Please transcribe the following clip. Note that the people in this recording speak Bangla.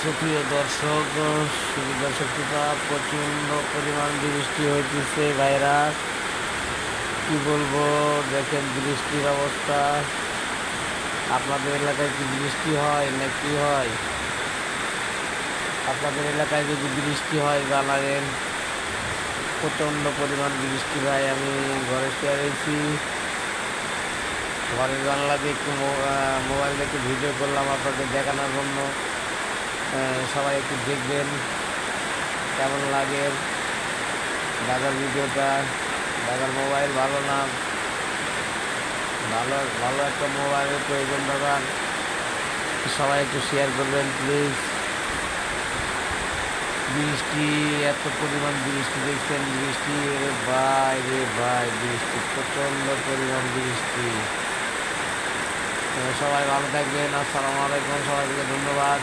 সুপ্রিয় দর্শক, সুবিধা শক্তিটা প্রচণ্ড পরিমাণ বৃষ্টি হইতেছে ভাইরা। কি বলবো, দেখেন বৃষ্টির অবস্থা। আপনাদের এলাকায় কি বৃষ্টি হয় না কি হয়? আপনাদের এলাকায় যদি বৃষ্টি হয় জানাবেন। প্রচণ্ড পরিমাণ বৃষ্টি ভাই। আমি ঘরে শুয়ে রয়েছি, ঘরের জানলা দিয়ে একটু মোবাইল দেখে ভিডিও করলাম আপনাদের দেখানোর জন্য। সবাই একটু দেখবেন কেমন লাগে দাদার ভিডিওটা। দাদার মোবাইল ভালো না, ভালো ভালো একটা মোবাইলের প্রয়োজন দাদার। সবাই একটু শেয়ার করবেন প্লিজ। বৃষ্টি, এত পরিমাণ বৃষ্টি দেখছেন, বৃষ্টি রে ভাই বৃষ্টি, প্রচণ্ড পরিমাণ বৃষ্টি। সবাই ভালো থাকবেন। আসসালামু আলাইকুম, সবাইকে ধন্যবাদ।